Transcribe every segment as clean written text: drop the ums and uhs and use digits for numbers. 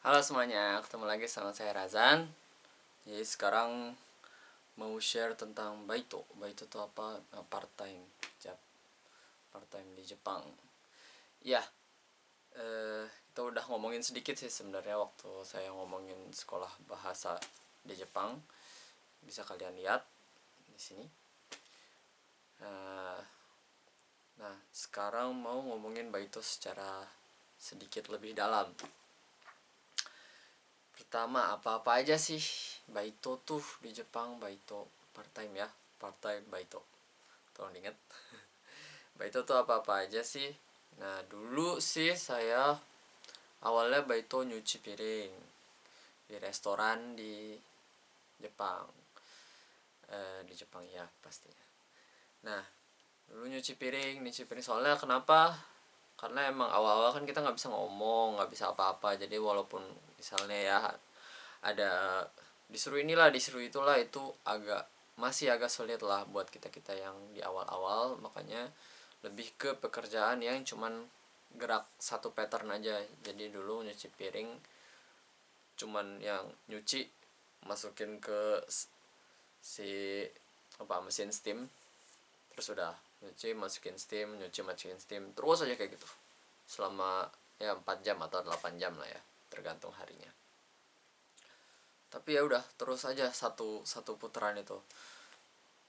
Halo semuanya, ketemu lagi sama saya Razan. Jadi sekarang mau share tentang Baito. Baito itu apa? Part time job, part time di Jepang. Ya, kita udah ngomongin sedikit sih sebenarnya waktu saya ngomongin sekolah bahasa di Jepang. Bisa kalian lihat di sini. Eh, Nah, sekarang mau ngomongin Baito secara sedikit lebih dalam. Pertama, apa-apa aja sih Baito tuh di Jepang? Baito part time ya, part time Baito. Tolong diingat. Baito tuh apa-apa aja sih? Nah, dulu sih saya awalnya Baito nyuci piring di restoran di Jepang. Di Jepang ya pastinya. Nah, dulu nyuci piring soalnya kenapa? Karena emang awal-awal kan kita nggak bisa ngomong, nggak bisa apa-apa. Jadi walaupun misalnya ya ada disuruh inilah disuruh itulah, itu masih agak sulit lah buat kita kita yang di awal-awal. Makanya lebih ke pekerjaan yang cuman gerak satu pattern aja. Jadi dulu nyuci piring cuman yang nyuci, masukin ke si mesin steam, terus udah nyuci masukin steam, nyuci masukin steam, terus aja kayak gitu selama ya 4 jam atau 8 jam lah ya, tergantung harinya. Tapi ya udah terus aja satu satu putaran itu,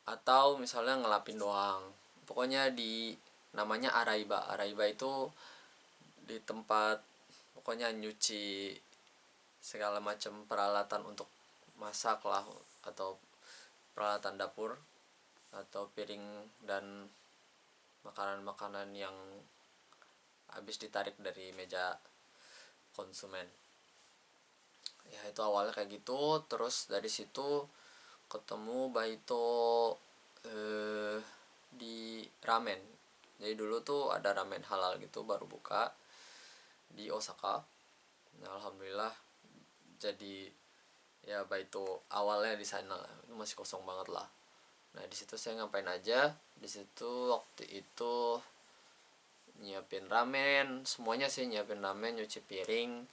atau misalnya ngelapin doang. Pokoknya di namanya araiba. Araiba itu di tempat, pokoknya nyuci segala macam peralatan untuk masak lah, atau peralatan dapur, atau piring dan makanan-makanan yang habis ditarik dari meja konsumen. Ya itu awalnya kayak gitu. Terus dari situ ketemu Baito di ramen. Jadi dulu tuh ada ramen halal gitu baru buka di Osaka. Nah, alhamdulillah jadi ya Baito awalnya di sana. Itu masih kosong banget lah. Nah, di situ saya ngapain aja? Di situ waktu itu nyiapin ramen, semuanya sih, nyiapin ramen, nyuci piring,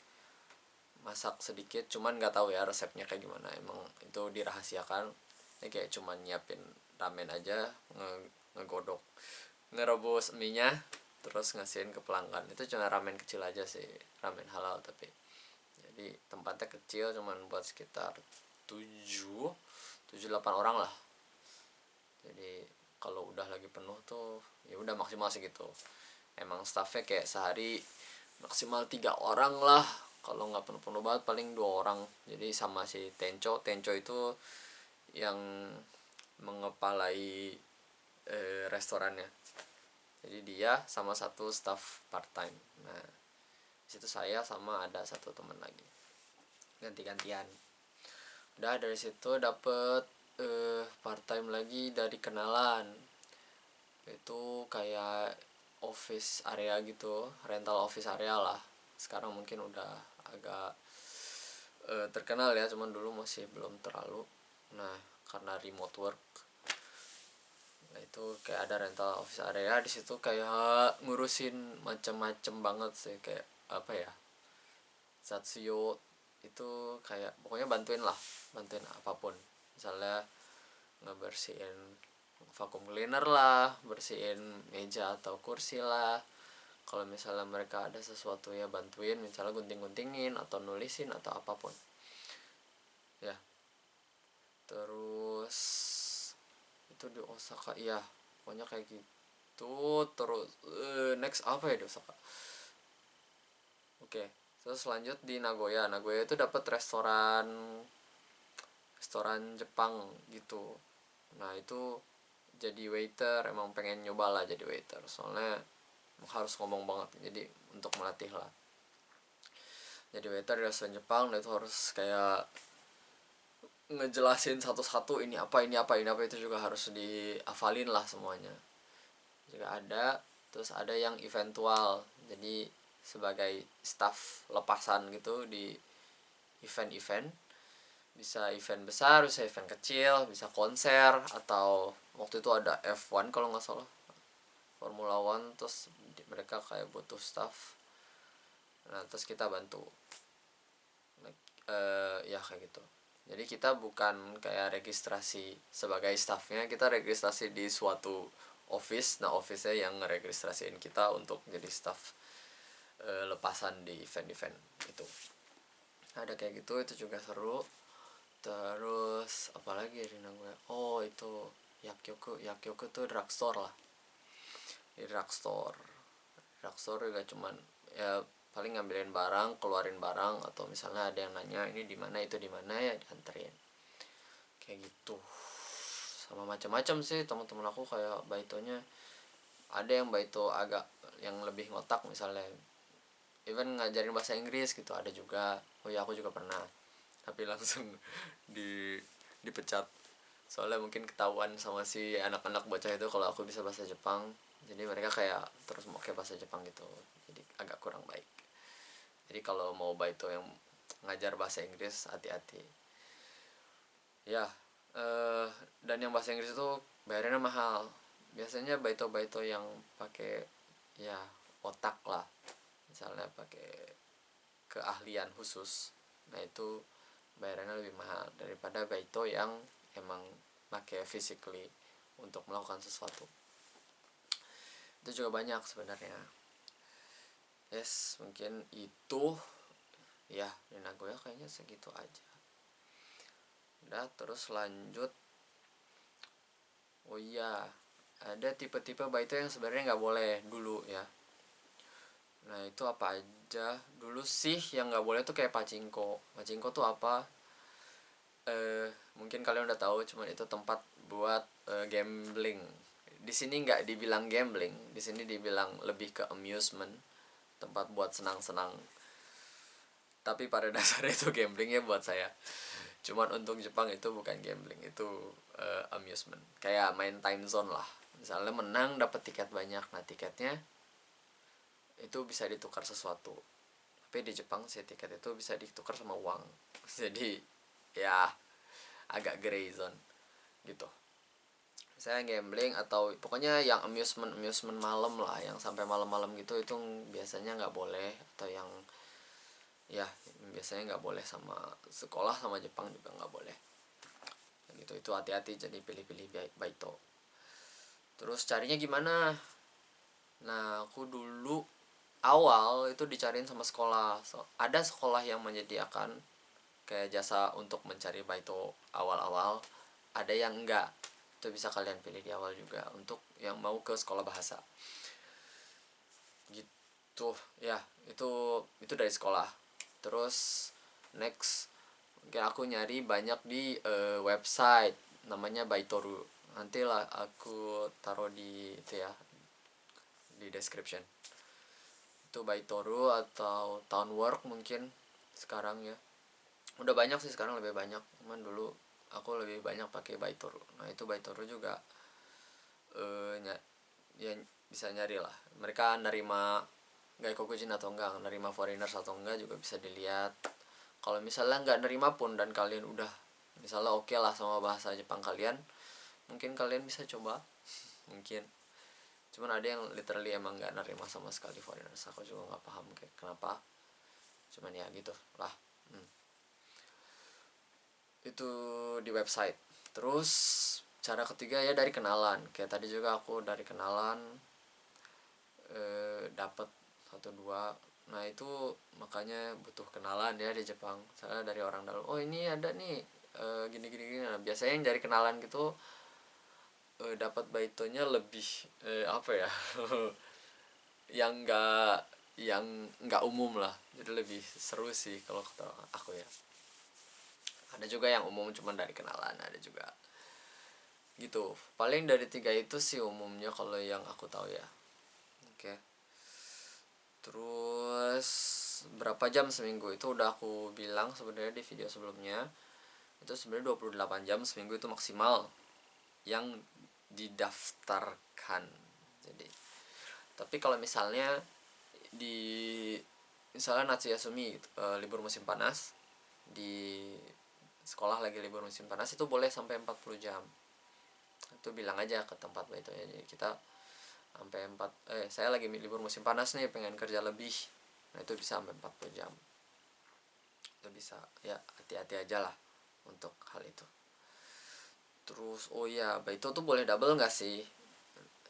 masak sedikit, cuman nggak tahu ya resepnya kayak gimana, emang itu dirahasiakan. Ya kayak cuman nyiapin ramen aja, ngegodok, ngerebus mie nya, terus ngasihin ke pelanggan. Itu cuma ramen kecil aja sih, ramen halal tapi. Jadi tempatnya kecil, cuman buat sekitar 7 8 orang lah. Jadi kalau udah lagi penuh tuh ya udah maksimal segitu. Emang staffnya kayak sehari maksimal 3 orang lah, kalau nggak penuh-penuh banget paling 2 orang. Jadi sama si Tenco itu yang mengepalai restorannya. Jadi dia sama satu staff part time. Nah, situ saya sama ada satu teman lagi, ganti-gantian. Udah dari situ dapet part time lagi dari kenalan. Itu kayak office area gitu, rental office area lah. Sekarang mungkin udah agak terkenal ya, cuman dulu masih belum terlalu. Nah, karena remote work, nah itu kayak ada rental office area di situ, kayak ngurusin macem-macem banget sih, kayak apa ya, Satsuyo itu kayak pokoknya bantuin apapun. Misalnya ngebersihin vacuum cleaner lah, bersihin meja atau kursi lah. Kalau misalnya mereka ada sesuatu ya bantuin, misalnya gunting-guntingin atau nulisin atau apapun ya. Terus itu di Osaka iya, pokoknya kayak gitu. Terus next apa ya di Osaka? Oke, terus lanjut di Nagoya. Nagoya itu dapat restoran Jepang gitu. Nah, itu jadi waiter, emang pengen nyoba lah jadi waiter, soalnya harus ngomong banget, jadi untuk melatih lah jadi waiter di restoran Jepang. Nah, itu harus kayak ngejelasin satu-satu, ini apa ini apa ini apa, itu juga harus dihafalin lah semuanya juga ada. Terus ada yang eventual, jadi sebagai staff lepasan gitu di event-event. Bisa event besar, bisa event kecil, bisa konser, atau waktu itu ada F1 kalau nggak salah, Formula One. Terus mereka kayak butuh staff, nah terus kita bantu. Ya kayak gitu. Jadi kita bukan kayak registrasi sebagai staffnya, kita registrasi di suatu office. Nah office-nya yang ngeregistrasiin kita untuk jadi staff lepasan di event-event itu. Ada kayak gitu, itu juga seru. Terus apalagi di gue, oh itu Yakyoku tuh drugstore lah. Di drugstore juga cuman ya paling ngambilin barang, keluarin barang, atau misalnya ada yang nanya ini di mana, itu di mana, ya dianterin kayak gitu. Sama macam-macam sih teman-teman aku, kayak baitonya ada yang baito agak yang lebih ngotak, misalnya even ngajarin bahasa Inggris gitu ada juga. Oh ya aku juga pernah, tapi langsung dipecat soalnya mungkin ketahuan sama si anak-anak bocah itu kalau aku bisa bahasa Jepang, jadi mereka kayak terus mau kayak bahasa Jepang gitu, jadi agak kurang baik. Jadi kalau mau baito yang ngajar bahasa Inggris hati-hati ya. eh, dan yang bahasa Inggris itu bayarnya mahal. Biasanya baito-baito yang pakai ya otak lah, misalnya pakai keahlian khusus, nah itu bayarannya lebih mahal daripada baito yang emang pakai physically untuk melakukan sesuatu. Itu juga banyak sebenarnya. Yes, mungkin itu ya di Nagoya kayaknya segitu aja. Udah, terus lanjut. Oh iya, ada tipe-tipe baito yang sebenarnya nggak boleh dulu ya. Nah itu apa aja? Dulu sih yang nggak boleh tuh kayak pachinko. Pachinko tuh apa? Mungkin kalian udah tahu, cuman itu tempat buat gambling. Di sini nggak dibilang gambling, di sini dibilang lebih ke amusement, tempat buat senang-senang. Tapi pada dasarnya itu gambling ya buat saya. Cuman untuk Jepang itu bukan gambling, itu amusement. Kayak main time zone lah. Misalnya menang dapat tiket banyak, nah tiketnya itu bisa ditukar sesuatu. Tapi di Jepang sih tiket itu bisa ditukar sama uang. Jadi ya agak gray zone gitu. Saya gambling atau pokoknya yang amusement malam lah, yang sampai malam-malam gitu, itu biasanya nggak boleh. Atau yang ya biasanya nggak boleh, sama sekolah sama Jepang juga nggak boleh. Dan itu hati-hati, jadi pilih-pilih baito. Terus carinya gimana? Nah aku dulu awal itu dicariin sama sekolah. Ada sekolah yang menyediakan kayak jasa untuk mencari baito awal-awal, ada yang enggak. Itu bisa kalian pilih di awal juga untuk yang mau ke sekolah bahasa gitu ya. Itu dari sekolah. Terus next mungkin aku nyari banyak di website namanya Baitoru. Nantilah aku taruh di itu ya, di description. Itu Baitoru atau Townwork mungkin sekarang ya. Udah banyak sih sekarang, lebih banyak. Cuman dulu aku lebih banyak pakai Baitoru. Nah itu Baitoru juga ya bisa nyari lah. Mereka nerima gaikokujin atau enggak, nerima foreigners atau enggak juga bisa dilihat. Kalau misalnya nggak nerima pun dan kalian udah misalnya oke lah sama bahasa Jepang kalian, mungkin kalian bisa coba. Mungkin cuman ada yang literally emang nggak nerima sama sekali foreigners. Aku juga nggak paham kayak kenapa, cuman ya gitu lah. Itu di website. Terus cara ketiga ya dari kenalan, kayak tadi juga aku dari kenalan dapat satu dua. Nah itu makanya butuh kenalan ya di Jepang, soalnya dari orang dalam, oh ini ada nih gini gini gini. Nah, biasanya yang dari kenalan gitu dapat baitonya lebih apa ya yang nggak umum lah, jadi lebih seru sih kalau kata aku ya. Ada juga yang umum cuman dari kenalan, ada juga gitu. Paling dari tiga itu sih umumnya kalau yang aku tahu ya. Oke. Terus berapa jam seminggu itu udah aku bilang sebenarnya di video sebelumnya. Itu sebenarnya 28 jam seminggu itu maksimal yang didaftarkan. Jadi tapi kalau misalnya di misalnya Natsuyasumi gitu, libur musim panas, di sekolah lagi libur musim panas, itu boleh sampai 40 jam. Itu bilang aja ke tempat itu ya, jadi kita sampai saya lagi libur musim panas nih pengen kerja lebih, nah itu bisa sampai 40 jam. Itu bisa ya hati-hati aja lah untuk hal itu. Terus oh ya, Baito tuh boleh double nggak sih?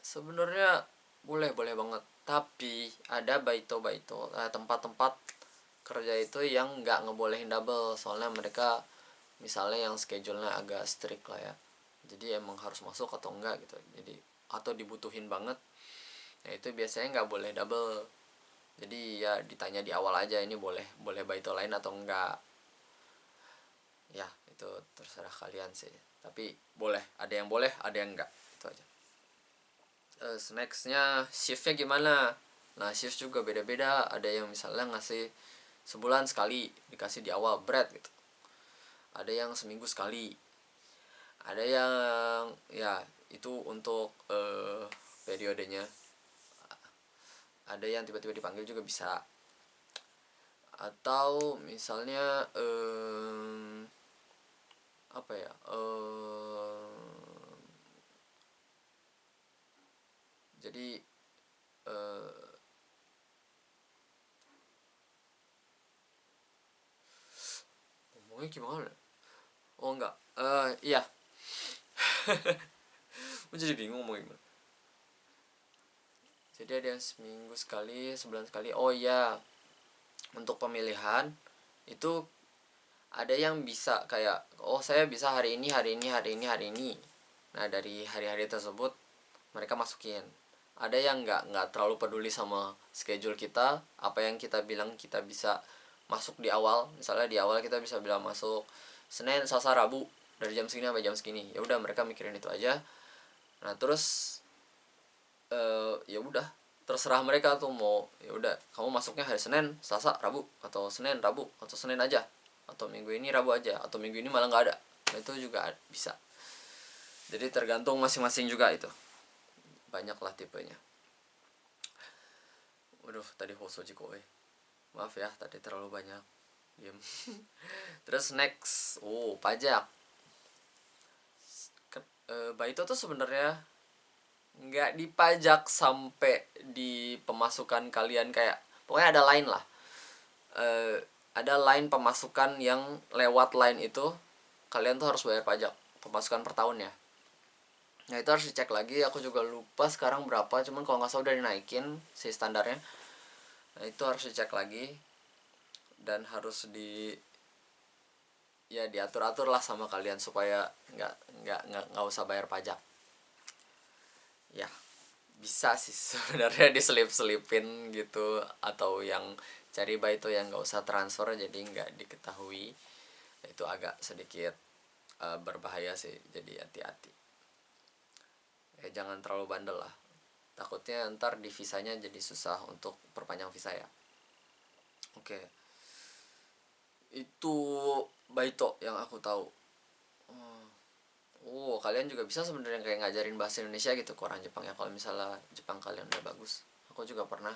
Sebenarnya boleh banget, tapi ada Baito tempat-tempat kerja itu yang nggak ngebolehin double, soalnya mereka misalnya yang schedule-nya agak strict lah ya, jadi emang harus masuk atau enggak gitu, jadi atau dibutuhin banget, nah itu biasanya nggak boleh double. Jadi ya ditanya di awal aja, ini boleh Baito lain atau enggak, ya itu terserah kalian sih, tapi ada yang boleh ada yang enggak, itu aja. Nextnya shiftnya gimana? Nah shift juga beda-beda, ada yang misalnya ngasih sebulan sekali dikasih di awal bread gitu, ada yang seminggu sekali, ada yang ya itu untuk periodenya, ada yang tiba-tiba dipanggil juga bisa, atau misalnya apa ya, jadi ngomongnya gimana? Oh enggak, iya. Gue jadi bingung mau gimana. Jadi ada yang seminggu sekali, sebulan sekali. Oh iya, untuk pemilihan itu ada yang bisa kayak, oh saya bisa hari ini. Nah dari hari-hari tersebut mereka masukin. Ada yang nggak terlalu peduli sama schedule kita, apa yang kita bilang kita bisa masuk di awal. Misalnya di awal kita bisa bilang masuk Senin, Selasa, Rabu dari jam segini sampai jam segini. Ya udah mereka mikirin itu aja. Nah terus ya udah terserah mereka tuh mau, ya udah kamu masuknya hari Senin, Selasa, Rabu, atau Senin, Rabu, atau Senin aja, atau minggu ini Rabu aja, atau minggu ini malah nggak ada. Nah itu juga bisa. Jadi tergantung masing-masing juga itu. Banyak lah tipenya. Waduh, tadi Hosoji koe. Maaf ya, tadi terlalu banyak. Diam. Terus next, pajak. Baito tuh sebenarnya nggak dipajak sampai di pemasukan kalian, kayak pokoknya ada line lah. Ada line pemasukan yang lewat line itu kalian tuh harus bayar pajak pemasukan per tahun ya. Nah itu harus dicek lagi, aku juga lupa sekarang berapa, cuman kalau nggak salah udah dinaikin si standarnya. Nah itu harus dicek lagi dan harus ya diatur-atur lah sama kalian supaya nggak usah bayar pajak. Ya bisa sih sebenarnya diselip-selipin gitu, atau yang cari Baito yang nggak usah transfer jadi nggak diketahui, itu agak sedikit berbahaya sih, jadi hati-hati. Jangan terlalu bandel lah, takutnya ntar di visanya jadi susah untuk perpanjang visa ya. Oke, itu Baito yang aku tahu. Kalian juga bisa sebenarnya kayak ngajarin bahasa Indonesia gitu ke orang Jepang ya, kalau misalnya Jepang kalian udah bagus. Aku juga pernah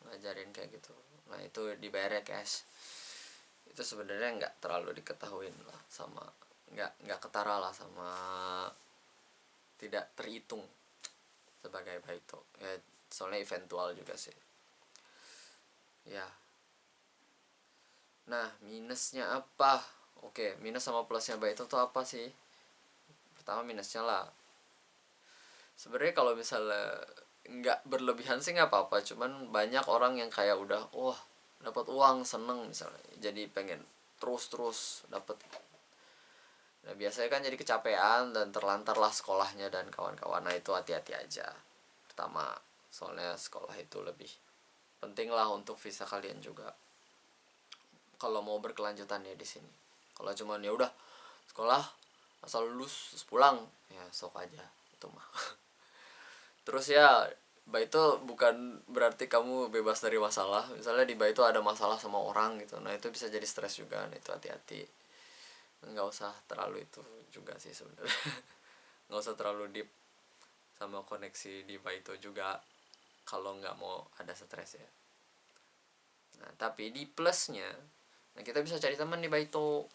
ngajarin kayak gitu. Nah itu dibayarnya cash. Itu sebenarnya nggak terlalu diketahuin lah, sama nggak ketara lah, sama tidak terhitung sebagai Baito ya, soalnya eventual juga sih ya. Nah minusnya apa? Oke, minus sama plusnya Baito tuh apa sih? Pertama minusnya lah, sebenarnya kalau misalnya nggak berlebihan sih nggak apa-apa, cuman banyak orang yang kayak udah dapat uang seneng misalnya, jadi pengen terus dapat. Nah biasanya kan jadi kecapean dan terlantar lah sekolahnya dan kawan-kawan. Nah itu hati-hati aja. Pertama, soalnya sekolah itu lebih penting lah untuk visa kalian juga. Kalau mau berkelanjutan ya di sini. Kalau cuman ya udah sekolah asal lulus terus pulang, ya sok aja itu mah. Terus ya Baito bukan berarti kamu bebas dari masalah. Misalnya di Baito ada masalah sama orang gitu, nah itu bisa jadi stres juga. Nah itu hati-hati, nggak usah terlalu itu juga sih sebenarnya. Nggak usah terlalu deep sama koneksi di Baito juga kalau nggak mau ada stres ya. Nah tapi di plusnya, nah kita bisa cari teman di Baito,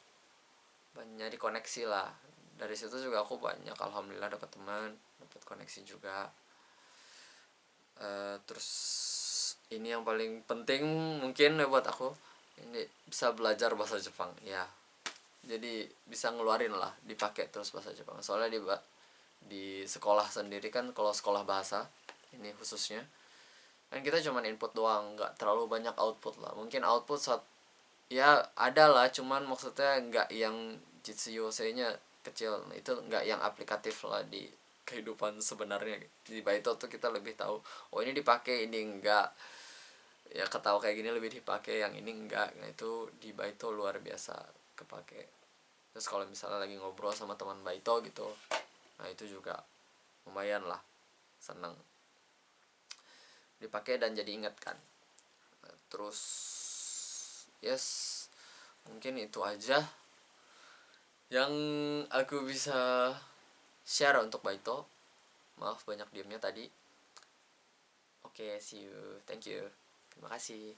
nyari koneksi lah. Dari situ juga aku banyak alhamdulillah dapat teman, dapat koneksi juga. Terus ini yang paling penting mungkin ya buat aku, ini bisa belajar bahasa Jepang ya, jadi bisa ngeluarin lah, dipakai terus bahasa Jepang. Soalnya di sekolah sendiri kan, kalau sekolah bahasa ini khususnya kan kita cuman input doang, nggak terlalu banyak output lah. Mungkin output ya ada lah, cuman maksudnya nggak yang jitsu nya kecil, itu nggak yang aplikatif lah di kehidupan sebenarnya. Di Baito tuh kita lebih tahu, oh ini dipakai, ini enggak, ya ketawa kayak gini lebih dipakai, yang ini enggak. Nah itu di Baito luar biasa kepake. Terus kalau misalnya lagi ngobrol sama teman Baito gitu, nah itu juga lumayan lah, seneng dipakai dan jadi inget kan. Nah, terus yes, mungkin itu aja yang aku bisa share untuk Baito. Maaf banyak diemnya tadi. Oke, see you, thank you, terima kasih.